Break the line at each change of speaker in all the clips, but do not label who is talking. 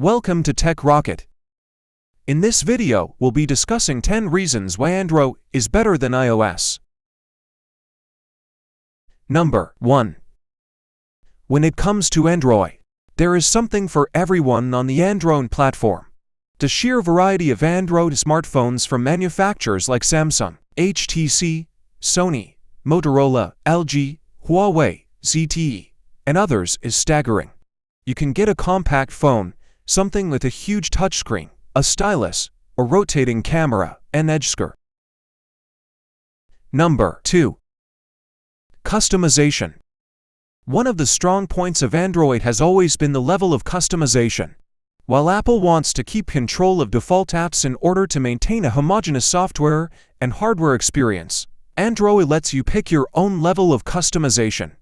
Welcome to Tech Rocket. In this video, we'll be discussing 10 reasons why Android is better than iOS. Number 1. When it comes to Android, there is something for everyone on the Android platform. The sheer variety of Android smartphones from manufacturers like Samsung, HTC, Sony, Motorola, LG, Huawei, ZTE, and others is staggering. You can get a compact phone, something with a huge touchscreen, a stylus, a rotating camera, and edge skirt. Number 2. Customization. One of the strong points of Android has always been the level of customization. While Apple wants to keep control of default apps in order to maintain a homogeneous software and hardware experience, Android lets you pick your own level of customization.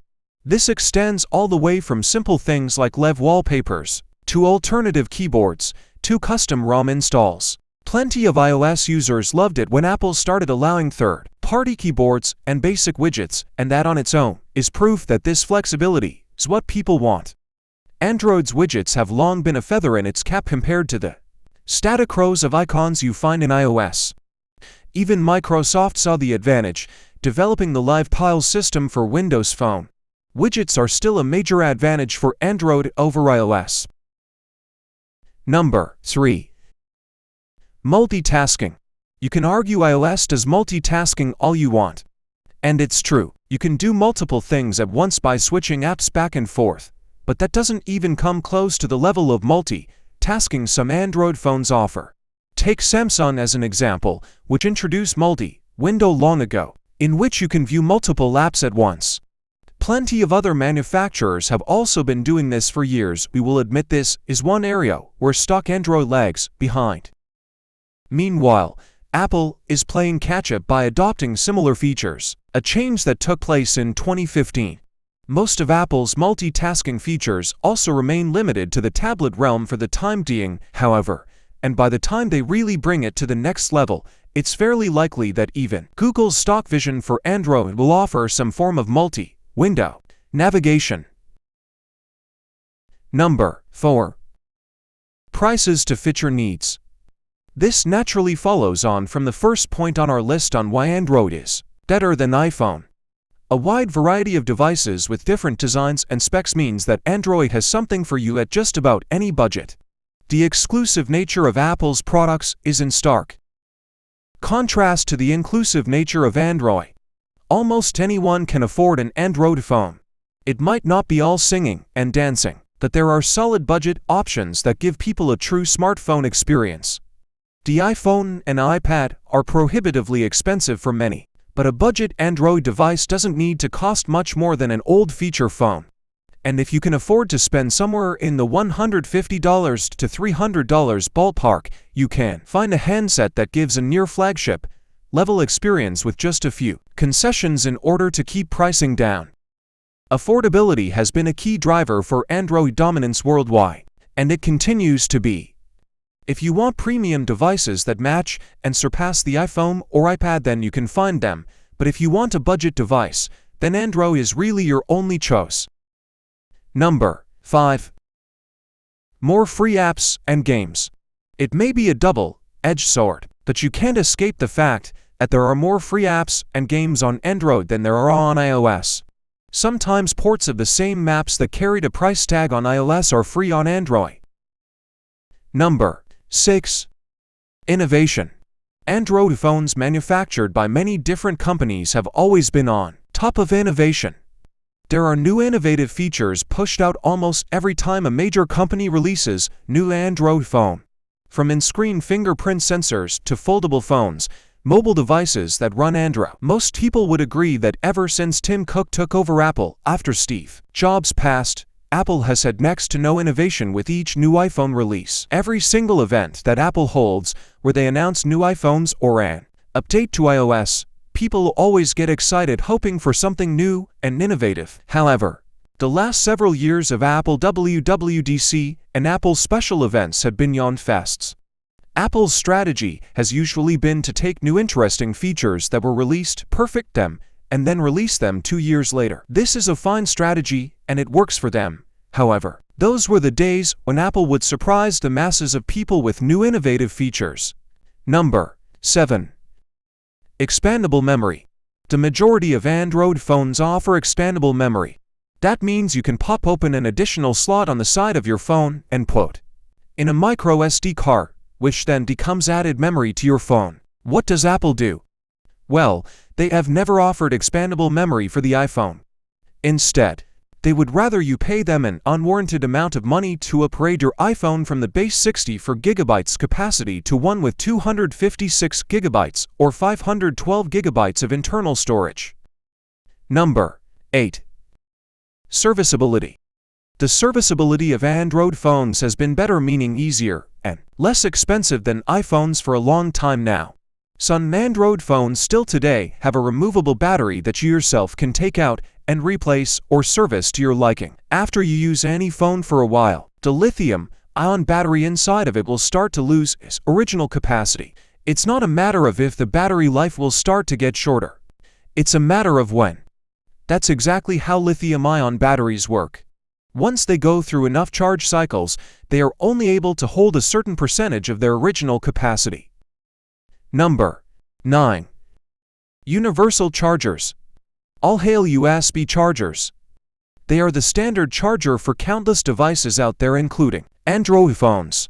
This extends all the way from simple things like Lev wallpapers, to alternative keyboards, to custom ROM installs. Plenty of iOS users loved it when Apple started allowing third-party keyboards and basic widgets, and that on its own is proof that this flexibility is what people want. Android's widgets have long been a feather in its cap compared to the static rows of icons you find in iOS. Even Microsoft saw the advantage, developing the Live Tiles system for Windows Phone. Widgets are still a major advantage for Android over iOS. Number 3. Multitasking. You can argue iOS does multitasking all you want. And it's true, you can do multiple things at once by switching apps back and forth, but that doesn't even come close to the level of multitasking some Android phones offer. Take Samsung as an example, which introduced multi-window long ago, in which you can view multiple apps at once. Plenty of other manufacturers have also been doing this for years. We will admit this is one area where stock Android lags behind. Meanwhile, Apple is playing catch-up by adopting similar features, a change that took place in 2015. Most of Apple's multitasking features also remain limited to the tablet realm for the time being, however, and by the time they really bring it to the next level, it's fairly likely that even Google's stock vision for Android will offer some form of multi-window navigation. Number 4. Prices to fit your needs. This naturally follows on from the first point on our list on why Android is better than iPhone. A wide variety of devices with different designs and specs means that Android has something for you at just about any budget. The exclusive nature of Apple's products is in stark contrast to the inclusive nature of Android. Almost anyone can afford an Android phone. It might not be all singing and dancing, but there are solid budget options that give people a true smartphone experience. The iPhone and iPad are prohibitively expensive for many, but a budget Android device doesn't need to cost much more than an old feature phone. And if you can afford to spend somewhere in the $150 to $300 ballpark, you can find a handset that gives a near flagship level experience with just a few concessions in order to keep pricing down. Affordability has been a key driver for Android dominance worldwide, and it continues to be. If you want premium devices that match and surpass the iPhone or iPad, then you can find them, but if you want a budget device, then Android is really your only choice. Number 5. More free apps and games. It may be a double-edged sword, but you can't escape the fact that there are more free apps and games on Android than there are on iOS. Sometimes ports of the same maps that carried a price tag on iOS are free on Android. Number 6. Innovation. Android phones manufactured by many different companies have always been on top of innovation. There are new innovative features pushed out almost every time a major company releases new Android phone. From in-screen fingerprint sensors to foldable phones, mobile devices that run Android. Most people would agree that ever since Tim Cook took over Apple after Steve Jobs passed, Apple has had next to no innovation with each new iPhone release. Every single event that Apple holds, where they announce new iPhones or an update to iOS, people always get excited hoping for something new and innovative. However, the last several years of Apple WWDC and Apple special events have been yawn fests. Apple's strategy has usually been to take new interesting features that were released, perfect them, and then release them 2 years later. This is a fine strategy, and it works for them. However, Those were the days when Apple would surprise the masses of people with new innovative features. Number 7. Expandable memory. The majority of Android phones offer expandable memory. That means you can pop open an additional slot on the side of your phone and put in a micro SD card, which then becomes added memory to your phone. What does Apple do? Well, they have never offered expandable memory for the iPhone. Instead, they would rather you pay them an unwarranted amount of money to upgrade your iPhone from the base 64 GB capacity to one with 256 GB or 512 GB of internal storage. Number 8. Serviceability. The serviceability of Android phones has been better, meaning easier and less expensive than iPhones for a long time now. Some Android phones still today have a removable battery that you yourself can take out and replace or service to your liking. After you use any phone for a while, the lithium-ion battery inside of it will start to lose its original capacity. It's not a matter of if the battery life will start to get shorter. It's a matter of when. That's exactly how lithium-ion batteries work. Once they go through enough charge cycles, they are only able to hold a certain percentage of their original capacity. Number 9. Universal chargers. All hail USB chargers. They are the standard charger for countless devices out there, including Android phones.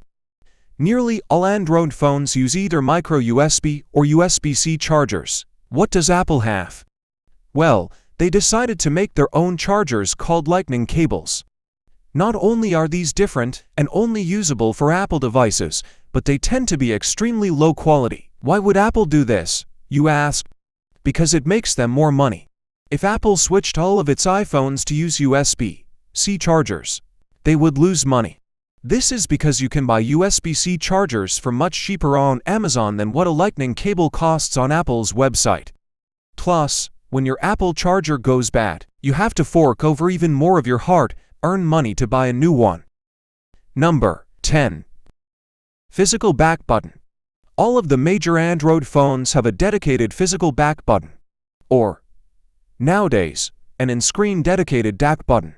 Nearly all Android phones use either micro USB or USB-C chargers. What does Apple have? Well, they decided to make their own chargers called Lightning cables. Not only are these different and only usable for Apple devices, but they tend to be extremely low quality. Why would Apple do this, you ask? Because it makes them more money. If Apple switched all of its iPhones to use USB-C chargers, they would lose money. This is because you can buy USB-C chargers for much cheaper on Amazon than what a Lightning cable costs on Apple's website. Plus, when your Apple charger goes bad, you have to fork over even more of your hard-earned money to buy a new one. Number 10. Physical back button. All of the major Android phones have a dedicated physical back button, or, nowadays, an in-screen dedicated DAC button.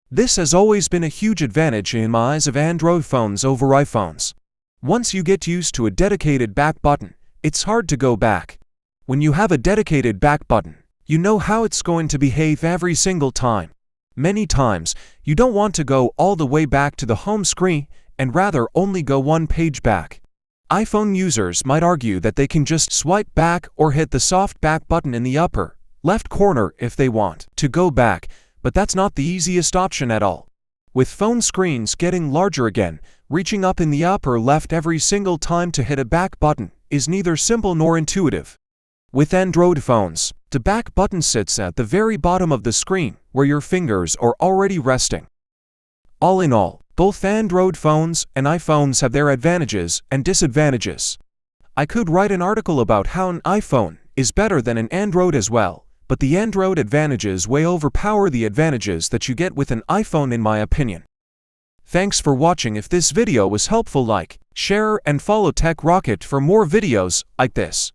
This has always been a huge advantage in my eyes of Android phones over iPhones. Once you get used to a dedicated back button, it's hard to go back. When you have a dedicated back button, you know how it's going to behave every single time. Many times, you don't want to go all the way back to the home screen and rather only go one page back. iPhone users might argue that they can just swipe back or hit the soft back button in the upper left corner if they want to go back, but that's not the easiest option at all. With phone screens getting larger again, reaching up in the upper left every single time to hit a back button is neither simple nor intuitive. With Android phones, the back button sits at the very bottom of the screen where your fingers are already resting. All in all, both Android phones and iPhones have their advantages and disadvantages. I could write an article about how an iPhone is better than an Android as well, but the Android advantages way overpower the advantages that you get with an iPhone in my opinion. Thanks for watching. If this video was helpful, like, share and follow Tech Rocket for more videos like this.